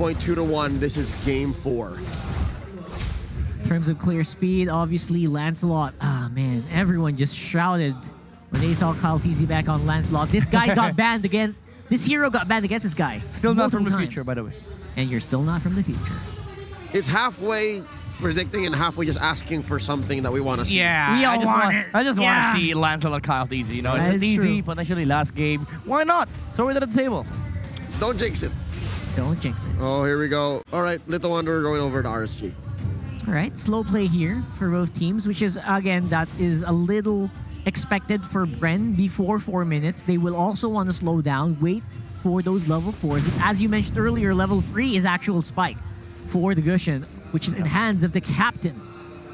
point 2-1. This is game 4. In terms of clear speed, obviously Lancelot. Ah, man, everyone just shouted when they saw Kyle TZ back on Lancelot. This guy got banned again. This hero got banned against this guy. Still not from the times. future, by the way. And you're still not from the future. It's halfway predicting and halfway just asking for something that we want to see. Yeah, We all want it. I just want Yeah. to see Lancelot Kyle TZ. You know, That it's is an easy, true. potentially last game. Why not? Throw it at the table. Don't jinx it. Don't jinx it. Oh, here we go. All right, Little Wonder going over to RSG. All right, slow play here for both teams, which is, again, that is a little expected for BREN before 4 minutes. They will also want to slow down, wait for those level 4s. But as you mentioned earlier, level 3 is actual spike for the Gushin, which is in hands of the captain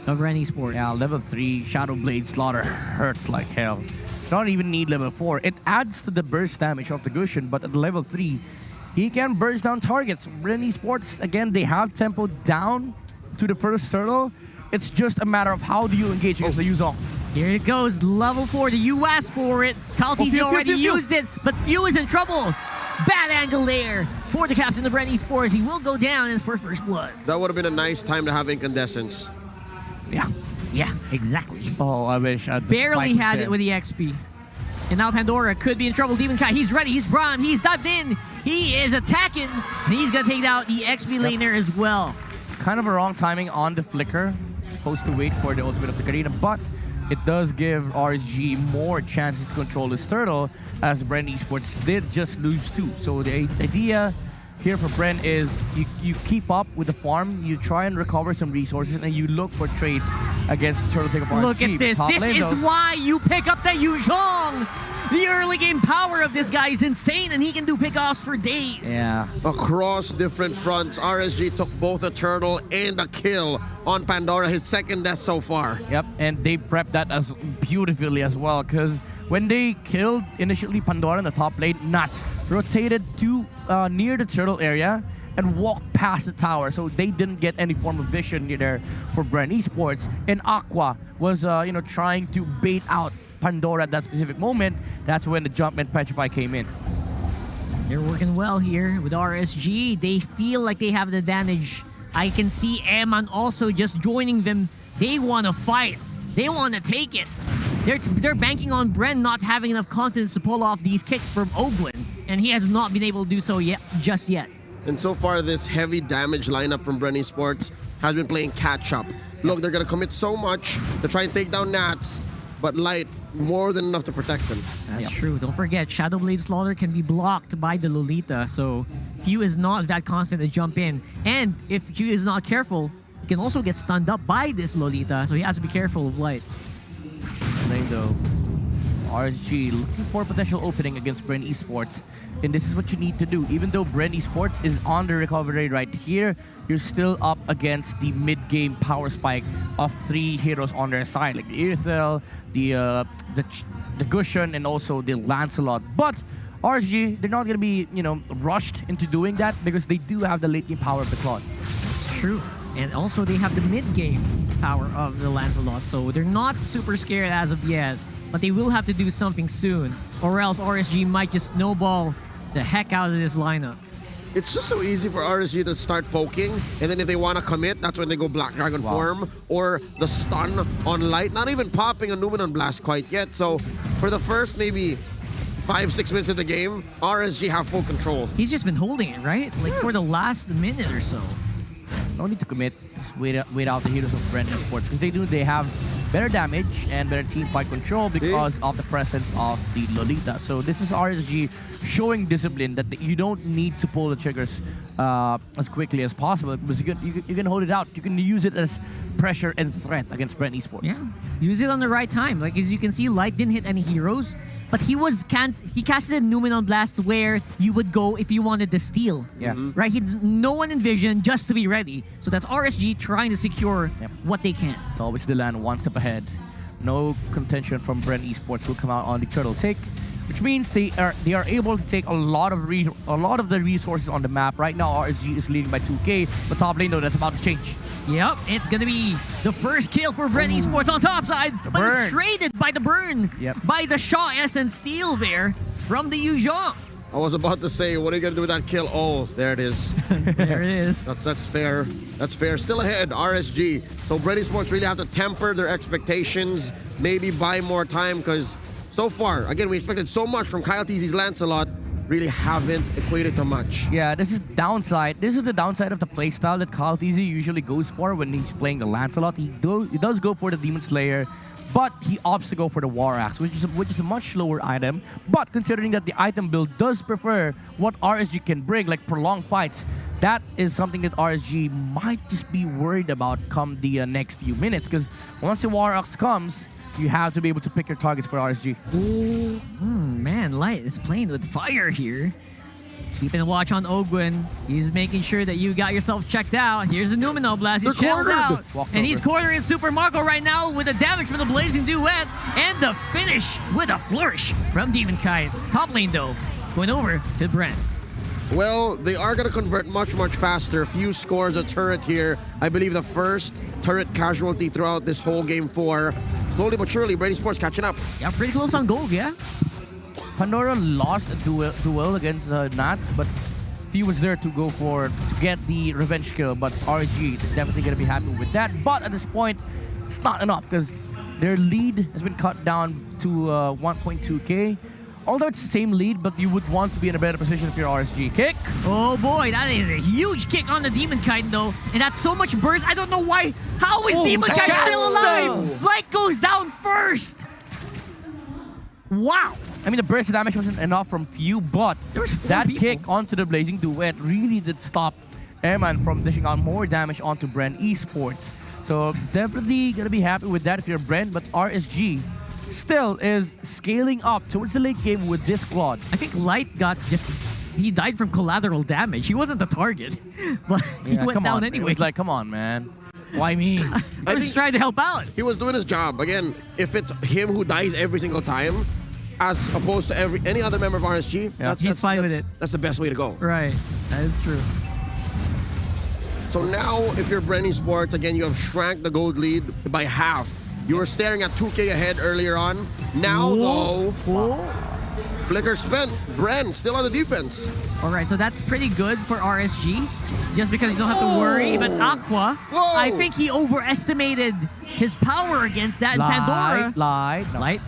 of BREN Esports. Yeah, level 3 Shadow Blade Slaughter hurts like hell. Don't even need level 4. It adds to the burst damage of the Gushin, but at level 3, he can burst down targets. BREN Esports, again, they have tempo down to the first turtle. It's just a matter of how do you engage against the Yuzong. Here it goes, level 4. The U asked for it. Kyle TZ already used it, but Few is in trouble. Bad angle there for the captain of BREN Esports. He will go down in for first blood. That would have been a nice time to have incandescence. Yeah, exactly. Oh, I wish I'd Barely had it with the XP. And now Pandora could be in trouble. Demon Kai, he's ready, he's primed, he's dived in. He is attacking, and he's going to take out the XP laner as well. Kind of a wrong timing on the flicker. Supposed to wait for the ultimate of the Karina, but it does give RSG more chances to control this turtle, as BREN Esports did just lose 2. So the idea here for BREN is you keep up with the farm, you try and recover some resources, and you look for trades against the turtle take of RSG. Look at this. Top This lane, is though. why you pick up the Yuzhong. The early game power of this guy is insane, and he can do pickoffs for days. Yeah. Across different fronts, RSG took both a turtle and a kill on Pandora, his second death so far. Yep, and they prepped that as beautifully as well, because when they killed initially Pandora in the top lane, Nuts rotated to near the turtle area and walked past the tower, so they didn't get any form of vision there for BREN Esports. And Aqua was trying to bait out Pandora at that specific moment. That's when the jump and Petrify came in. They're working well here with RSG. They feel like they have the advantage. I can see Eman also just joining them. They want to fight. They want to take it. They're banking on BREN not having enough confidence to pull off these kicks from Oglin, and he has not been able to do so just yet. And so far, this heavy damage lineup from BREN Esports has been playing catch-up. Look, they're going to commit so much to try and take down Nats, but Light more than enough to protect them. That's true. Don't forget, Shadow Blade Slaughter can be blocked by the Lolita, so Few is not that confident to jump in. And if Few is not careful, he can also get stunned up by this Lolita, so he has to be careful of Light. Lane though, RSG looking for a potential opening against BREN Esports, and this is what you need to do. Even though BREN Esports is on the recovery right here, you're still up against the mid-game power spike of 3 heroes on their side, like the Irithel, the Gushin, and also the Lancelot. But RSG, they're not going to be, rushed into doing that, because they do have the late game power of the Claude. That's true. And also, they have the mid-game power of the Lancelot, so they're not super scared as of yet. But they will have to do something soon, or else RSG might just snowball the heck out of this lineup. It's just so easy for RSG to start poking, and then if they want to commit, that's when they go Black Dragon form, or the stun on Light. Not even popping a Numenon Blast quite yet. So for the first maybe 5-6 minutes of the game, RSG have full control. He's just been holding it, right? Like for the last minute or so. No need to commit. Just wait out the heroes of BREN Esports, because they have better damage and better team fight control because of the presence of the Lolita. So this is RSG showing discipline that you don't need to pull the triggers as quickly as possible, because you can hold it out. You can use it as pressure and threat against BREN Esports. Yeah, use it on the right time. Like as you can see, Light didn't hit any heroes, but he casted Numenon Blast where you would go if you wanted to steal. Yeah. Right? No one envisioned, just to be ready. So that's RSG trying to secure what they can. It's always the land one step ahead. No contention from BREN Esports will come out on the turtle take, which means they are able to take a lot of the resources on the map. Right now, RSG is leading by 2K, but top lane though, that's about to change. Yep, it's gonna be the first kill for BREN Esports on top side, but it's traded by the burn, by the Shaw S and steal there from the Yuzhong. I was about to say, what are you going to do with that kill? Oh, there it is. There it is. That's fair. That's fair. Still ahead, RSG. So BREN Esports really have to temper their expectations, maybe buy more time, because so far, again, we expected so much from Kyle TZ's Lancelot, really haven't equated to much. Yeah, this is downside. This is the downside of the playstyle that Kyle TZ usually goes for when he's playing the Lancelot. He does go for the Demon Slayer, but he opts to go for the War Axe, which is a much slower item. But considering that the item build does prefer what RSG can bring, like prolonged fights, that is something that RSG might just be worried about come the next few minutes. Because once the War Axe comes, you have to be able to pick your targets for RSG. Man, Light is playing with fire here. Keeping a watch on Ogwin. He's making sure that you got yourself checked out. Here's the Numino Blast. He's channeled out. And he's cornering Super Marco right now with the damage from the Blazing Duet. And the finish with a flourish from Demon Kite. Top lane, though, going over to BREN. Well, they are going to convert much, much faster. Few scores a turret here. I believe the first turret casualty throughout this whole Game 4. Slowly but surely, BREN Esports catching up. Yeah, pretty close on gold, yeah? Pandora lost a duel against Nats, but he was there to go to get the revenge kill. But RSG is definitely going to be happy with that. But at this point, it's not enough because their lead has been cut down to 1.2k. Although it's the same lead, but you would want to be in a better position if you're RSG. Kick! Oh boy, that is a huge kick on the Demon Kite though. And that's so much burst. I don't know why. How is Demon Kite still alive? Light goes down first. Wow. I mean, the burst damage wasn't enough from few, but that kick onto the Blazing Duet really did stop Airman from dishing out more damage onto BREN Esports. So definitely gonna be happy with that if you're BREN, but RSG still is scaling up towards the late game with this Claude. I think Light he died from collateral damage. He wasn't the target, but he went down anyway. It was like, come on, man. Why me? I was trying to help out. He was doing his job. Again, if it's him who dies every single time, as opposed to any other member of RSG, he's fine with it. That's the best way to go. Right, that is true. So now, if you're BREN Esports, again, you have shrank the gold lead by half. You were staring at 2k ahead earlier on. Now, though, Flicker spent. BREN still on the defense. All right, so that's pretty good for RSG, just because you don't have to worry. But Aqua, I think he overestimated his power against that Pandora. Light.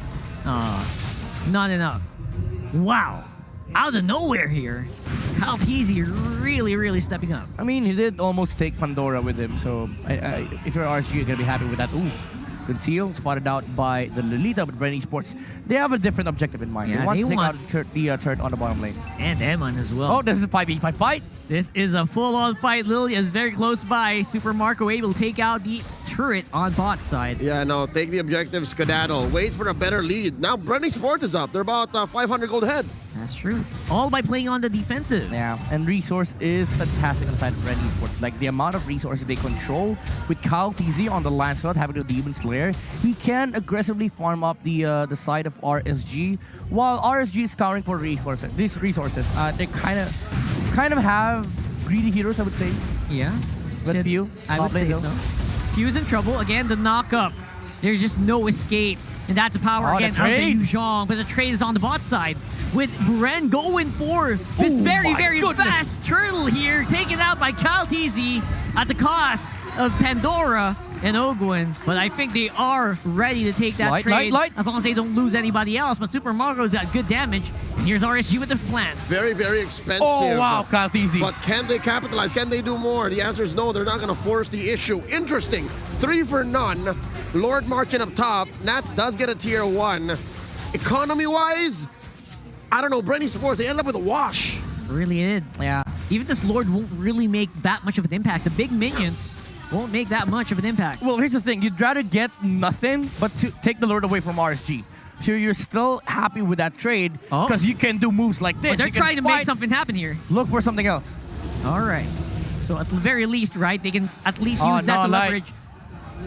Not enough. Wow. Out of nowhere here, Kyle TZ really stepping up. I mean, he did almost take Pandora with him, so if you're RSG, you're going to be happy with that. Ooh. Conceal, spotted out by the Lolita, but BREN Esports, they have a different objective in mind. Yeah, they want to take out the turret on the bottom lane. And Eman as well. Oh, this is a 5v5 fight. This is a full-on fight. Lilia is very close by. Super Marco able to take out the turret on bot side. Yeah, no, take the objective, skedaddle. Wait for a better lead. Now BREN Esports is up. They're about 500 gold ahead. That's true. All by playing on the defensive. Yeah, and resource is fantastic on the side of BREN Esports. Like the amount of resources they control with Kyle TZ on the Lancelot, having the Demon Slayer, he can aggressively farm up the side of RSG, while RSG is scouring for resources. These resources, they kind of have greedy heroes, I would say. Yeah. But few, I would say so. Few's in trouble. Again, the knock-up. There's just no escape. And that's a power again of the Yuzhong. But the trade is on the bot side. With BREN going for this very fast turtle here, taken out by Kyle TZ at the cost of Pandora and Ogwin. But I think they are ready to take that trade as long as they don't lose anybody else. But Super Marco's got good damage. And here's RSG with the plan. Very expensive. Oh, wow, Kyle TZ. But can they capitalize? Can they do more? The answer is no. They're not going to force the issue. Interesting. 3 for none. Lord marching up top. Nats does get a tier 1. Economy-wise, I don't know, BREN Esports, they end up with a wash. Really did. Yeah. Even this Lord won't really make that much of an impact. The big minions won't make that much of an impact. Well, here's the thing. You'd rather get nothing, but to take the Lord away from RSG. So you're still happy with that trade because you can do moves like this. But they're trying to make something happen here. Look for something else. All right. So at the very least, right, they can at least use that to leverage.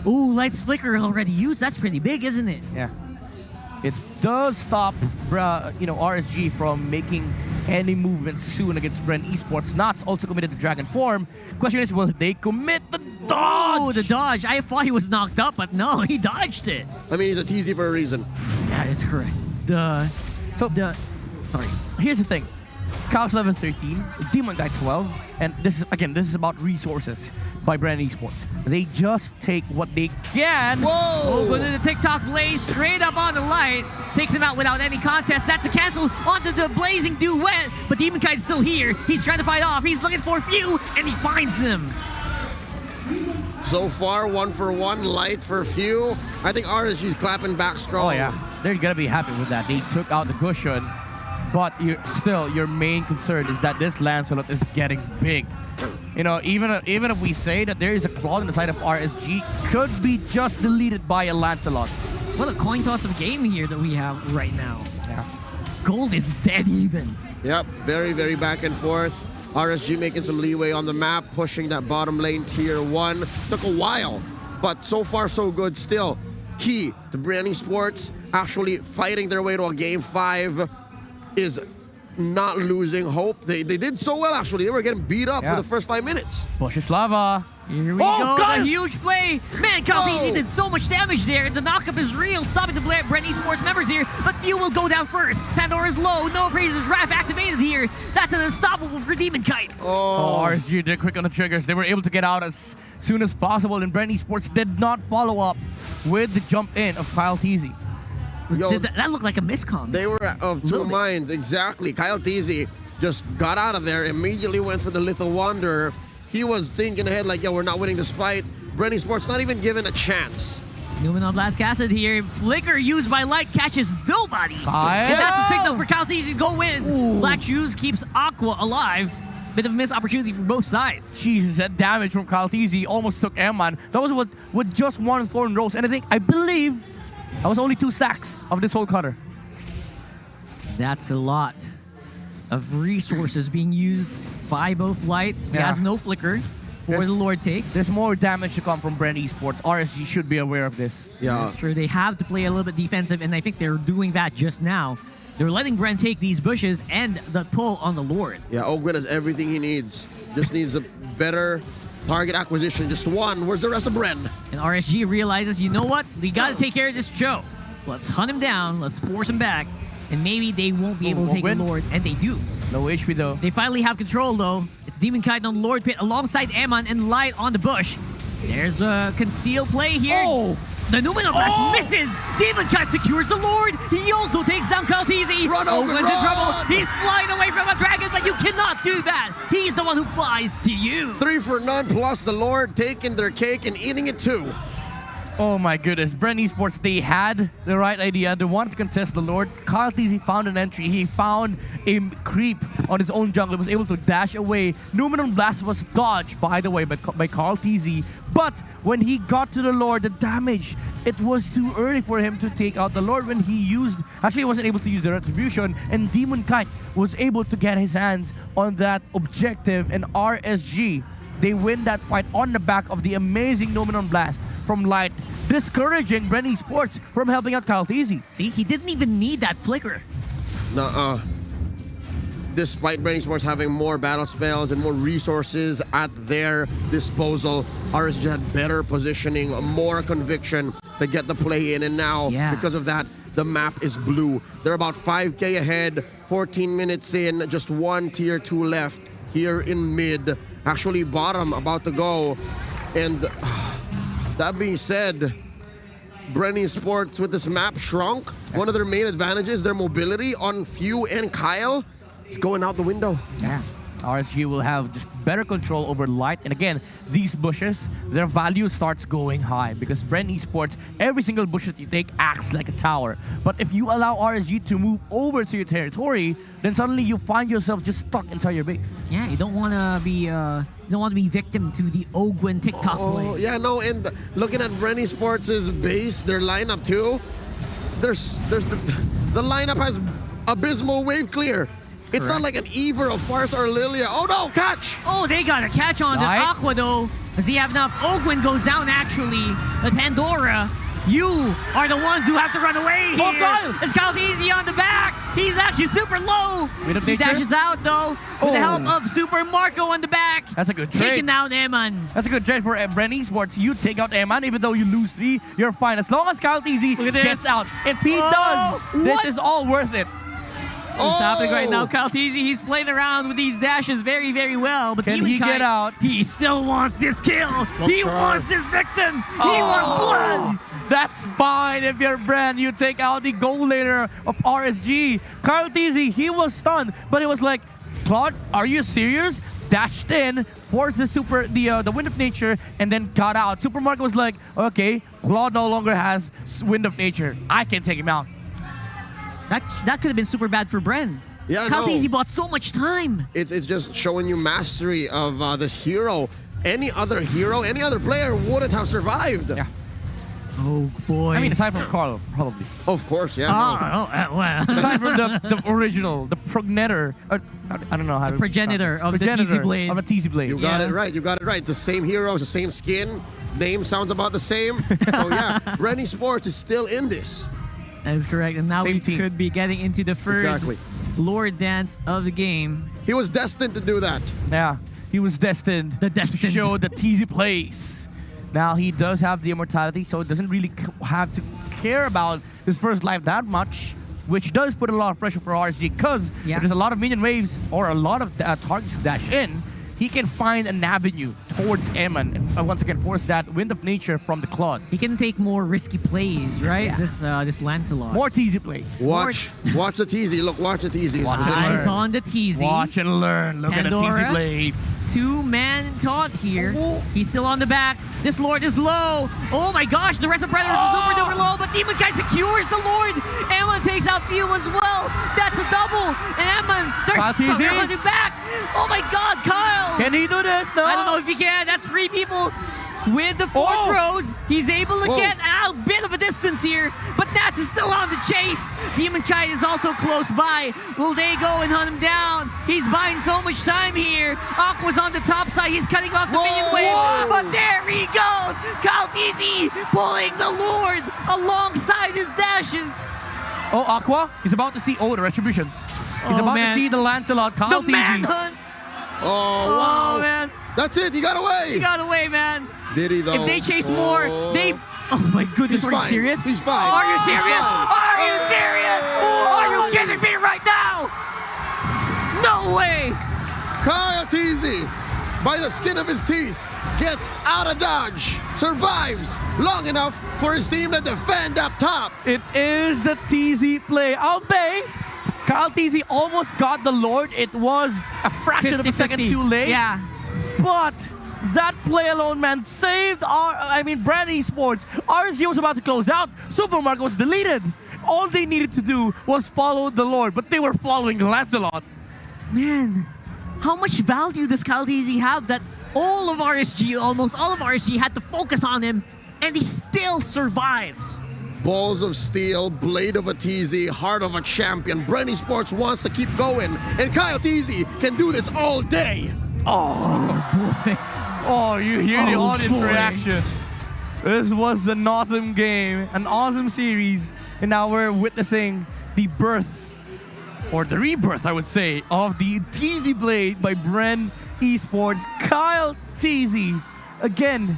Ooh, Light's Flicker already used. That's pretty big, isn't it? Yeah. It does stop, RSG from making any movements soon against BREN Esports. Nats also committed the Dragon Form. Question is, will they commit the dodge? Oh, the dodge. I thought he was knocked up, but no, he dodged it. I mean, he's a TZ for a reason. That is correct. Sorry. Here's the thing. Cal's level 13, Demon Guy 12, and this is about resources by BREN Esports. They just take what they can. Whoa! Oh, go to the TikTok Blaze, straight up on the light. Takes him out without any contest. That's a cancel onto the blazing duet. But Demon Kite's still here. He's trying to fight off. He's looking for Few, and he finds him. So far, 1 for 1, light for Few. I think RSG's clapping back strong. Oh yeah, they're gonna be happy with that. They took out the cushion, but your main concern is that this Lancelot is getting big. You know, even if we say that there is a claw on the side of RSG, could be just deleted by a Lancelot. What a coin toss of game here that we have right now. Yeah. Gold is dead even. Yep, very, very back and forth. RSG making some leeway on the map, pushing that bottom lane tier 1. Took a while, but so far so good still. Key to BREN Esports actually fighting their way to a game 5 is not losing hope. They did so well actually. They were getting beat up for the first 5 minutes. Pushes lava. Here we go, the huge play. Man, Caldeezy did so much damage there. The knockup is real, stopping the BREN Esports members here, but Few will go down first. Pandora's low, no praises, Wrath activated here. That's an unstoppable for Demon Kite. Oh, RSG did quick on the triggers. They were able to get out as soon as possible, and BREN Esports did not follow up with the jump in of Caldeezy. Yo, that looked like a miscom. They were of two minds, exactly. Caldeezy just got out of there, immediately went for the Lethal Wanderer. He was thinking ahead like, yo, we're not winning this fight. BREN Esports not even given a chance. Newman on Blast Cassid here. Flicker used by Light catches nobody. And that's a signal for Caldeezy to go in. Ooh. Black Shoes keeps Aqua alive. Bit of a missed opportunity for both sides. Jesus, that damage from Caldeezy almost took Eman. That was with just one Thorn Rose. And I believe that was only 2 stacks of this whole cutter. That's a lot of resources being used by both Light. He has no flicker for the Lord take. There's more damage to come from BREN Esports. RSG should be aware of this. Yeah. That's true. They have to play a little bit defensive, and I think they're doing that just now. They're letting BREN take these bushes and the pull on the Lord. Yeah, Ogwin has everything he needs. Just needs a better target acquisition. Just one. Where's the rest of BREN? And RSG realizes, you know what? We got to take care of this Joe. Let's hunt him down. Let's force him back. And maybe they won't be able to take the Lord. And they do. No HP though. They finally have control though. It's Demon Kite on the Lord Pit alongside Eman and Light on the bush. There's a concealed play here. Oh! The Numenor Blast misses! Demon Kite secures the Lord! He also takes down Caldeezy! Run, Ogwin's in trouble! He's flying away from a dragon, but you cannot do that! He's the one who flies to you! 3 for none plus the Lord taking their cake and eating it too. Oh my goodness, BREN Esports, they had the right idea. They wanted to contest the Lord. Caldeezy found an entry. He found a creep on his own jungle. He was able to dash away. Numenor Blast was dodged, by the way, by Caldeezy. But when he got to the Lord, the damage, it was too early for him to take out the Lord when he used... Actually, he wasn't able to use the Retribution, and Demon Kite was able to get his hands on that objective, and RSG, they win that fight on the back of the amazing Numenor Blast from Light, discouraging BREN Esports from helping out Caldeezy. See, he didn't even need that flicker. Nuh-uh. Despite BREN Esports having more battle spells and more resources at their disposal, RSG had better positioning, more conviction to get the play in. And now, because of that, the map is blue. They're about 5K ahead, 14 minutes in, just 1 tier 2 left here in mid. Actually, bottom about to go. And that being said, BREN Esports with this map shrunk. One of their main advantages, their mobility on Few and Kyle, is going out the window. Yeah. RSG will have just better control over Light. And again, these bushes, their value starts going high because BREN Esports, every single bush that you take acts like a tower. But if you allow RSG to move over to your territory, then suddenly you find yourself just stuck inside your base. Yeah, you don't want to be victim to the Ogwin TikTok play. Yeah, no, and looking at BREN Esports' base, their lineup too, the lineup has abysmal wave clear. It's not like an Eve or a Farce or a Lilia. Oh no, catch! Oh, they got a catch on the Aqua though. Does he have enough? Ogwin goes down actually. But Pandora, you are the ones who have to run away here. Oh God! It's Caldeezy on the back. He's actually super low. He dashes out though with the help of Super Marco on the back. That's a good trade. Taking down Eman. That's a good trade for BREN Esports. You take out Eman, even though you lose 3, you're fine. As long as Caldeezy gets out. If he does, this is all worth it. What's happening right now? Kaltizi, he's playing around with these dashes very, very well. But Can Demon he Kite, get out? He still wants this kill. He wants this victim. He wants blood. That's fine if you're BREN. You take out the goal laner of RSG. Kaltizi, he was stunned, but it was like, Claude, are you serious? Dashed in, forced the Wind of Nature, and then got out. Supermarket was like, okay, Claude no longer has Wind of Nature. I can take him out. That could have been super bad for BREN. Yeah, Kaltizi bought so much time. It's just showing you mastery of this hero. Any other hero, any other player wouldn't have survived. Yeah. Oh boy. I mean, aside from Carl, probably. Of course, yeah. well. Aside from the original, the progenitor, or I don't know how to Progenitor of the TZ Blade. Of a TZ Blade. You got it right. You got it right. It's the same hero. It's the same skin. Name sounds about the same. So yeah, BREN Esports is still in this. That is correct. And now Same we team. could be getting into the first Exactly. Lord Dance of the game. He was destined to do that. Yeah, he was destined, to show the TZ plays. Now he does have the immortality, so it doesn't really have to care about his first life that much, which does put a lot of pressure for RSG because if there's a lot of minion waves or a lot of targets to dash in, he can find an avenue towards Eman and once again force that Wind of Nature from the Claude. He can take more risky plays, right? Yeah. This Lancelot. More TZ plays. Watch the TZ. Look, watch the TZ. Eyes on the TZ. Watch and learn. Look Pandora. at the TZ blades. Two-man taunt here. He's still on the back. This Lord is low. Oh my gosh, the rest of Brothers is super duper low, but Demon Kite secures the Lord. Eman takes out Few as well. That's a double. And Eman, they're running back. Oh my god, Kyle. Can he do this? No. I don't know if he can. That's 3 people with the 4 throws. He's able to get out a bit of a distance here, but Nats is still on the chase. Demon Kite is also close by. Will they go and hunt him down? He's buying so much time here. Aqua's on the top side. He's cutting off the minion wave, but there he goes. Kaltizi pulling the Lord alongside his dashes. Oh, Aqua, he's about to see, the Retribution. He's about to see the Lancelot, Kaltizi. The manhunt. Oh, wow. Oh, man. That's it. He got away. He got away, man. Did he, though? If they chase more, they... Oh, my goodness. Are you serious? He's fine. Are you serious? Are you serious? Are you kidding me right now? No way. Kyle TZ, by the skin of his teeth, gets out of dodge, survives long enough for his team to defend up top. It is the TZ play. Albay, Kaltizi almost got the Lord. It was a fraction of a second too late. Yeah. But that play alone, man, saved BREN Esports. RSG was about to close out. Supermarket was deleted. All they needed to do was follow the Lord, but they were following Lancelot. Man, how much value does Kaltizi have that almost all of RSG had to focus on him, and he still survives? Balls of steel, blade of a TZ, heart of a champion. BREN Esports wants to keep going, and Kyle TZ can do this all day. Oh, boy. Oh, you hear the audience reaction. This was an awesome game, an awesome series, and now we're witnessing the birth, or the rebirth, I would say, of the TZ Blade by BREN Esports. Kyle TZ, again,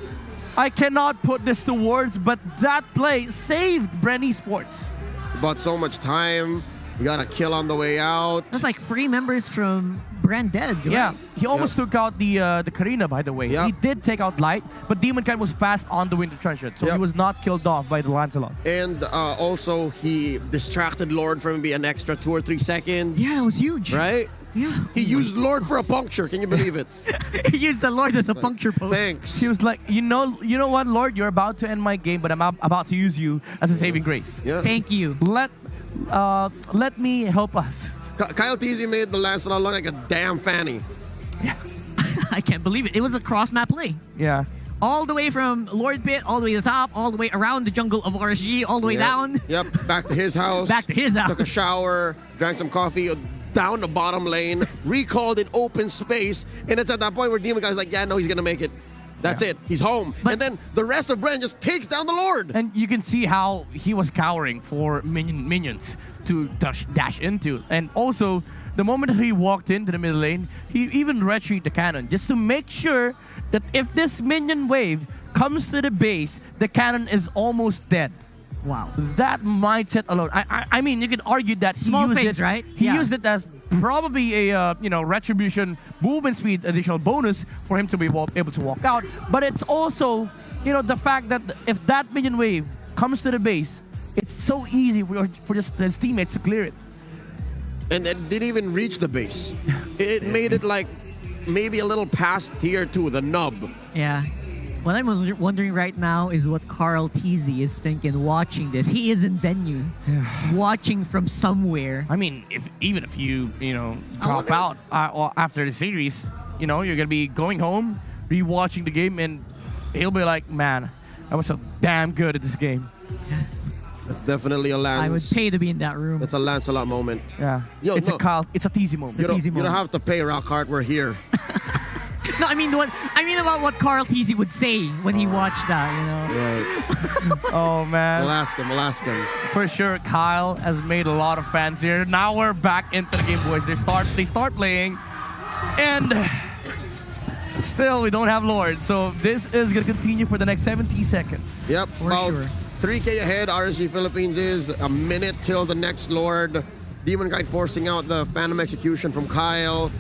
I cannot put this to words, but that play saved BREN Esports. But so much time. You got a kill on the way out. That's like 3 members from BREN dead, right? Yeah, he almost took out the Karina, by the way. Yep. He did take out Light, but Demon Kite was fast on the Winter Treasure, so he was not killed off by the Lancelot. And also, he distracted Lord for maybe an extra 2 or 3 seconds. Yeah, it was huge. Right? Yeah. He used Lord for a puncture. Can you believe it? He used the Lord as a puncture post. Thanks. He was like, you know what, Lord, you're about to end my game, but I'm about to use you as a saving grace. Yeah. Thank you. Let me help us. Kyle TZ made the Lancelot look like a damn fanny. Yeah. I can't believe it. It was a cross-map play. Yeah. All the way from Lord Pit, all the way to the top, all the way around the jungle of RSG, all the way down. Yep, back to his house. Back to his house. Took a shower, drank some coffee, down the bottom lane, recalled in open space, and it's at that point where Demon Guy's like, yeah, no, he's gonna make it. That's it. He's home. But, and then the rest of BREN just takes down the Lord. And you can see how he was cowering for minions to dash into. And also, the moment he walked into the middle lane, he even retreated the cannon just to make sure that if this minion wave comes to the base, the cannon is almost dead. Wow. That mindset alone. I mean, you could argue that he Small used things, it, right? He Yeah. used it as probably a retribution movement speed additional bonus for him to be able to walk out. But it's also the fact that if that minion wave comes to the base, it's so easy for just his teammates to clear it. And it didn't even reach the base. It made it like maybe a little past tier 2, the nub. Yeah. What I'm wondering right now is what Carl TZ is thinking watching this. He is in venue, watching from somewhere. I mean, even if you drop out after the series, you're gonna be going home, rewatching the game, and he'll be like, "Man, I was so damn good at this game." That's definitely a Lance. I would pay to be in that room. It's a Lancelot moment. Yeah, Yo, it's no. a Kyle. It's a TZ moment. You easy don't moment. have to pay, Rockhart. We're here. No, I mean about what Carl TZ would say when he watched that. Right. Oh man. We'll ask him. We'll ask him. For sure, Kyle has made a lot of fans here. Now we're back into the game, boys. They start playing, and still we don't have Lord. So this is gonna continue for the next 70 seconds. Yep. About sure. 3K ahead. RSG Philippines is a minute till the next Lord. Demon Guide forcing out the Phantom Execution from Kyle.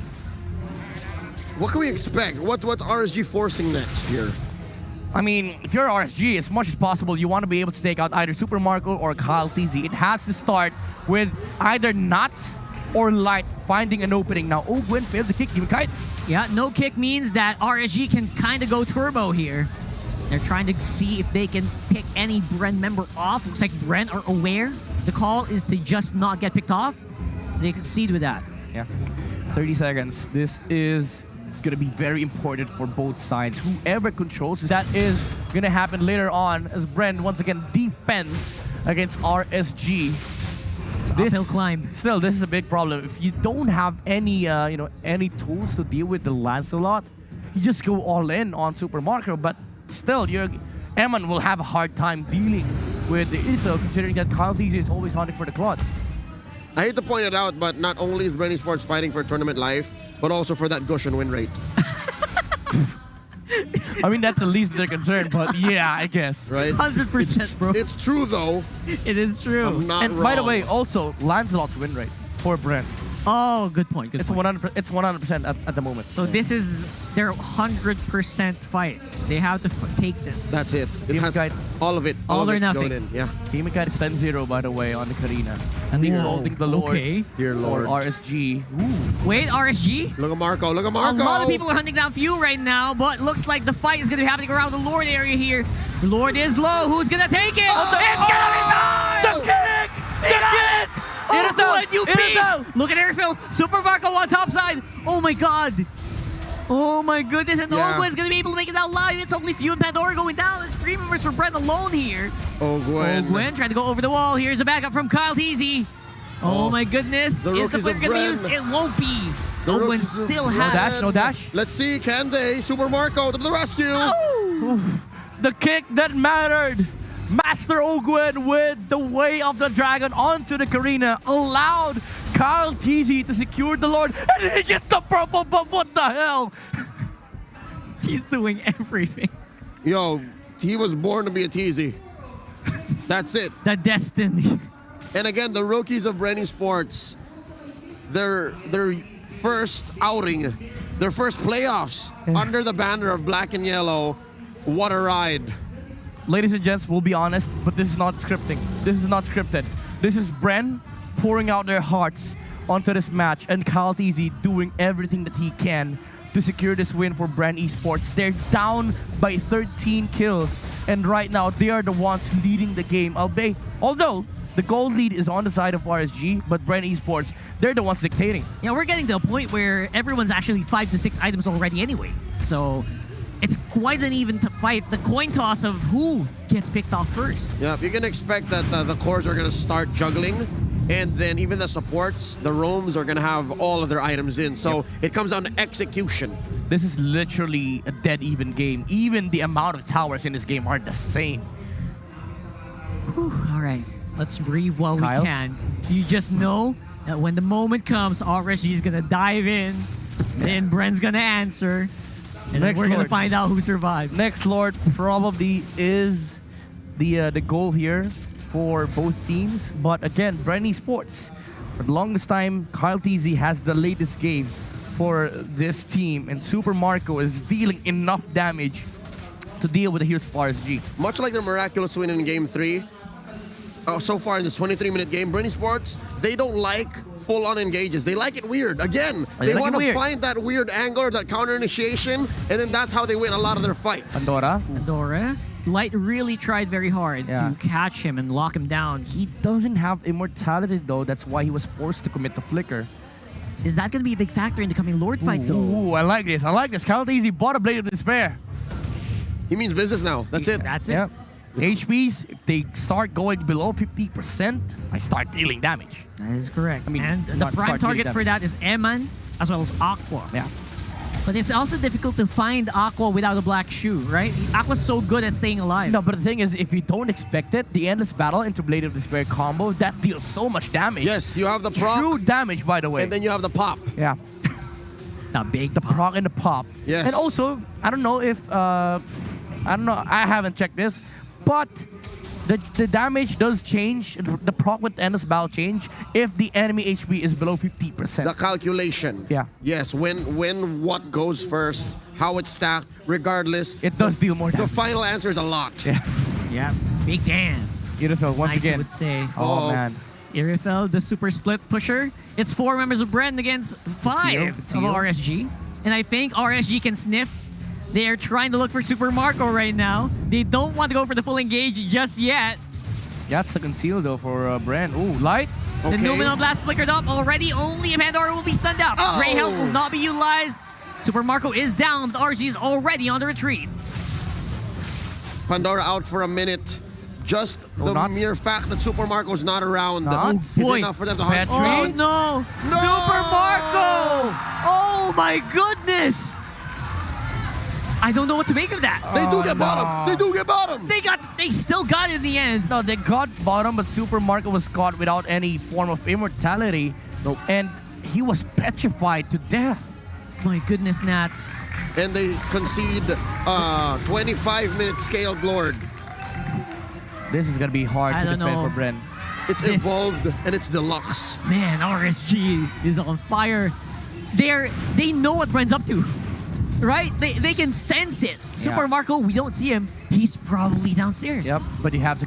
What can we expect? What's RSG forcing next here? I mean, if you're RSG, as much as possible, you want to be able to take out either Super Marco or Kyle TZ. It has to start with either Nuts or Light finding an opening. Now, Gwen failed the kick. Demon Kite. Yeah, no kick means that RSG can kind of go turbo here. They're trying to see if they can pick any BREN member off. Looks like BREN are aware. The call is to just not get picked off. They succeed with that. Yeah. 30 seconds. This is going to be very important for both sides. Whoever controls this, that is going to happen later on as BREN once again defends against RSG. Uphill climb. Still, this is a big problem. If you don't have any any tools to deal with the Lancelot, you just go all in on Super Marco. But still, Eman will have a hard time dealing with the Israel, considering that Kyle TZ is always hunting for the clutch. I hate to point it out, but not only is BREN Esports fighting for tournament life, but also for that Gushan win rate. I mean, that's the least they're concerned, but yeah, I guess. Right? 100%, bro. It's true, though. It is true. I'm not And wrong. by the way, also, Lancelot's win rate for BREN. Oh, good point. Good It's point. 100%. It's 100% at the moment. So this is their 100% fight. They have to take this. That's it. It Demon has Guide. all of it. All of or it's nothing. going in. Yeah. Demon Guide is 10-0, by the way, on the Karina. And he's Whoa. holding the Lord Okay. Dear for Lord. RSG. Wait, RSG? Look at Marco. Look at A Marco. lot of people are hunting down Fuel right now, but looks like the fight is going to be happening around the Lord area here. The Lord is low. Who's going to take it? Oh! It's going to be time! The kick! The kick! Oh, It is down! what, you It is beast! down! Look at Airfill. Super Marco on top side. Oh my god. Oh my goodness. And Yeah. Ogwen's going to be able to make it out live. It's only Fuel and Pandora going down. It's 3 members for BREN alone here. Gwen. Gwen trying to go over the wall. Here's a backup from Kyle TZ. Oh my goodness. The Is the rookies player of going to be BREN. used? It won't be. The Ogwen rookies of still BREN. No has... dash, no dash. Let's see. Can they? Super Marco to the rescue. The kick that mattered. Master Ogwen with the way of the dragon onto the Karina allowed Kyle TZ to secure the Lord, and he gets the purple buff. What the hell? He's doing everything. Yo, he was born to be a TZ. That's it. The destiny. And again, the rookies of BREN Esports, their first outing, their first playoffs under the banner of black and yellow. What a ride. Ladies and gents, we'll be honest, but this is not scripting. This is not scripted. This is BREN pouring out their hearts onto this match, and Kyle TZ doing everything that he can to secure this win for BREN Esports. They're down by 13 kills, and right now they are the ones leading the game. Although the gold lead is on the side of RSG, but BREN Esports, they're the ones dictating. Yeah, we're getting to a point where everyone's actually 5 to 6 items already anyway. So it's quite an even fight. The coin toss of who gets picked off first. Yeah, you can expect that the cores are going to start juggling, and then even the supports, the roams are going to have all of their items in. So it comes down to execution. This is literally a dead even game. Even the amount of towers in this game are the same. Whew, all right, let's breathe while Kyle? we can. You just know that when the moment comes, RSG is going to dive in, then BREN's going to answer, and then Next we're going to Lord. find out who survives. Next Lord probably is the goal here for both teams. But again, BREN Esports, for the longest time, Kyle TZ has the latest game for this team, and Super Marco is dealing enough damage to deal with the heroes of RSG. Much like the miraculous win in Game 3, so far in this 23-minute game, BREN Esports, they don't like full-on engages. They like it weird. Again, they like want it to weird. find that weird angle or that counter initiation, and then that's how they win a lot of their fights. Pandora. Light really tried very hard to catch him and lock him down. He doesn't have immortality though, that's why he was forced to commit the flicker. Is that going to be a big factor in the coming Lord fight, though? Ooh, I like this. Kyle TZ bought a Blade of Despair. He means business now. That's it. That's it. Yep. HPs, if they start going below 50%, I start dealing damage. That is correct. I mean, and the not prime start target dealing for that is Eman as well as Aqua. Yeah. But it's also difficult to find Aqua without a black shoe, right? Aqua's so good at staying alive. No, but the thing is, if you don't expect it, the Endless Battle into Blade of Despair combo, that deals so much damage. Yes, you have the proc, True damage, by the way. and then you have the pop. Yeah. The big The proc and the pop. Yes. And also, I don't know if, I haven't checked this, but the damage does change, the proc with Endless Battle change if the enemy HP is below 50%. The calculation. Yeah. Yes, when what goes first, how it's stacked, regardless. It does deal more The damage. final answer is a lot. Yeah. Yeah, big damn. Irithel, once Nice, again. I would say. Oh, man. Irithel, the super split pusher. It's 4 members of BREN against 5 It's of you. RSG. And I think RSG can sniff. They are trying to look for Super Marco right now. They don't want to go for the full engage just yet. That's the conceal though for BREN. Ooh, Light. The Okay. Numenal Blast flickered up already. Only Pandora will be stunned out. Oh. Grey Health will not be utilized. Super Marco is down. But RSG is already on the retreat. Pandora out for a minute. Just the Nuts. mere fact that Super Marco's not around Nuts. is Boy. enough for them to Bad hunt. Oh trade. no! No! Super Marco! Oh my goodness! I don't know what to make of that. They do get no. bottom. They do get bottom. They still got it in the end. No, they got bottom, but Super Marco was caught without any form of immortality. Nope. And he was petrified to death. My goodness, Nats. And they concede 25-minute scaled Lord. This is gonna be hard I to don't defend know. for BREN. It's This- evolved and it's deluxe. Man, RSG is on fire. They know what BREN's up to. Right? They can sense it. Super Yeah. Marco, we don't see him. He's probably downstairs. Yep, but you have to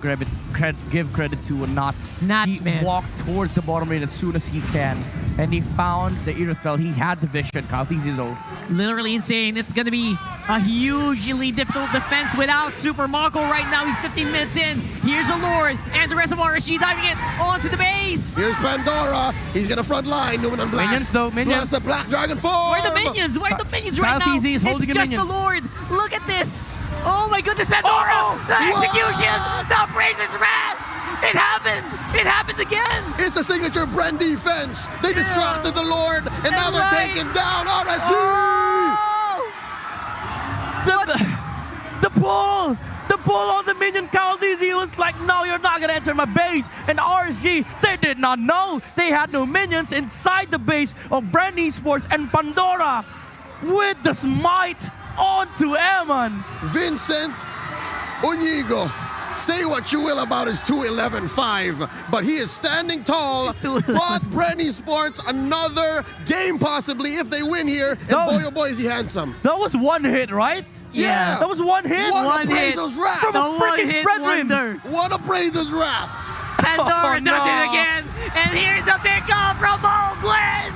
give credit to Nuts. Nuts, he man. walked towards the bottom lane as soon as he can, and he found the Irithel. He had the vision. Kyle TZ though. Literally insane. It's going to be a hugely difficult defense without Super Marco right now. He's 15 minutes in. Here's the Lord and the rest of RSG diving in onto the base. Here's Pandora. He's gonna front line. Numenal Blast. Minions, though, minions. Plus the Black Dragon form. Where are the minions? Where are the minions right Kyle now? TZ is holding It's a just minion. the Lord. Look at this. Oh my goodness, Pandora! Oh, the execution! what? The praise is red! It happened! It happened again! It's a signature BREN defense. They distracted the Lord, and now they're right. taking down RSG. Oh! The pull on the minion. Kyle TZ was like, no, you're not gonna enter my base. And RSG, they did not know they had no minions inside the base of BREN Esports, and Pandora with the smite onto Eman. Vincent Unigo. Say what you will about his 2-11-5, but he is standing tall. But BREN Esports, another game possibly if they win here. And No. boy, oh boy, is he handsome. That was one hit, right? Yeah. That was one hit. What One hit. appraiser's wrath. From The a freaking one-hit brethren. wonder. What appraiser's wrath. Pandora Oh, does it no. again. And here's the pickup from Glenn.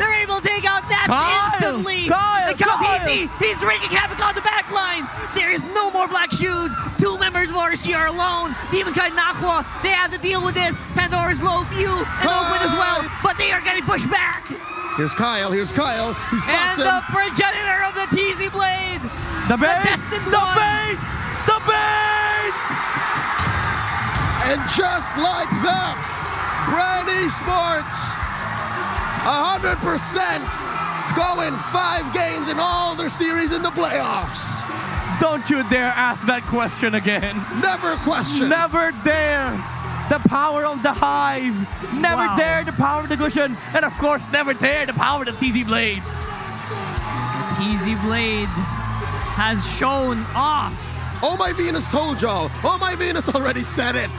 They're able to take out that Kyle, instantly. Kyle, And Kyle Kyle. TZ, he's wreaking havoc on the back line. There is no more black shoes. 2 members of RSG are alone. Demon Kite and Aqua, they have to deal with this. Pandora's low few and open as well. But they are getting pushed back. Here's Kyle. Here's Kyle. He And spots the him. progenitor of the TZ Blade. The base. destined The one. base. The base. And just like that, BREN Esports, 100% going 5 games in all their series in the playoffs. Don't you dare ask that question again. Never question. Never dare. The power of the Hive. Never Wow. dare the power of the Gushen. And of course, never dare the power of the TZ Blades. The TZ Blade has shown off. Oh, my Venus told y'all. Oh, my Venus already said it.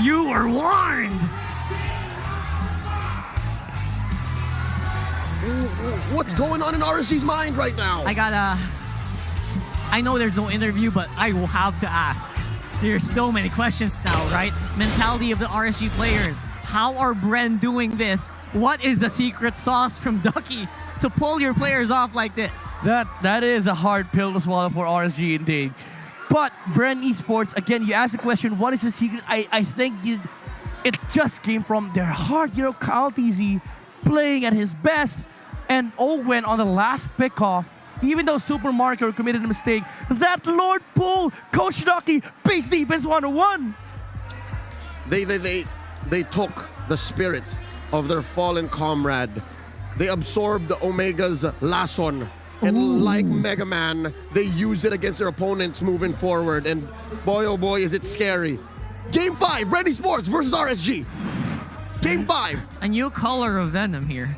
You were warned! What's going on in RSG's mind right now? I know there's no interview, but I will have to ask. There's so many questions now, right? Mentality of the RSG players. How are BREN doing this? What is the secret sauce from Ducky to pull your players off like this? That is a hard pill to swallow for RSG indeed. But BREN Esports, again, you asked the question, what is the secret? I think it just came from their heart. You know, Kyle TZ playing at his best. And Owen on the last pickoff, even though Super Mario committed a mistake, that Lord pull, Coach Ducky, base defense 101. They took the spirit of their fallen comrade. They absorbed the Omega's lason. And like Mega Man, they use it against their opponents moving forward. And boy, oh boy, is it scary. Game 5, BREN Esports versus RSG. Game 5. A new color of Venom here.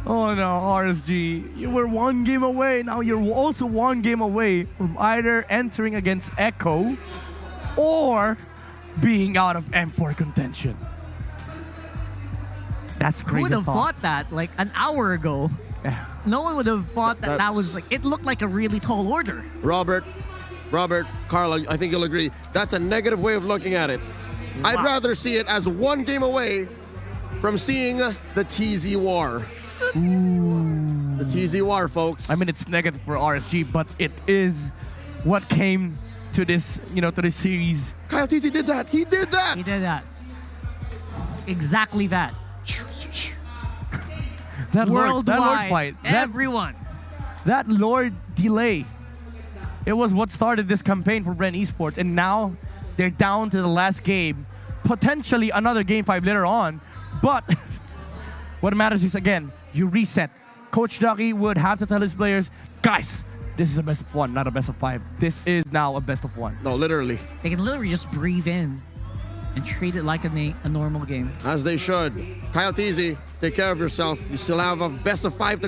Oh no, RSG, you were one game away. Now you're also one game away from either entering against Echo or being out of M4 contention. That's crazy. Who would have thought that like an hour ago? Yeah. No one would have thought that was like, it looked like a really tall order. Robert, Carla, I think you'll agree. That's a negative way of looking at it. Wow. I'd rather see it as one game away from seeing the TZ War. Ooh. The TZ War, folks. I mean, it's negative for RSG, but it is what came to this, to this series. Kyle TZ did that. He did that. He did that. Exactly that. That Worldwide, Lord fight. Everyone. That Lord delay. It was what started this campaign for BREN Esports, and now they're down to the last game. Potentially another game 5 later on, but what matters is, again, you reset. Coach Ducky would have to tell his players, guys, this is a best of 1, not a best of 5. This is now a best of 1. No, literally. They can literally just breathe in and treat it like a normal game. As they should. Kyle TZ, take care of yourself. You still have a best of 5 to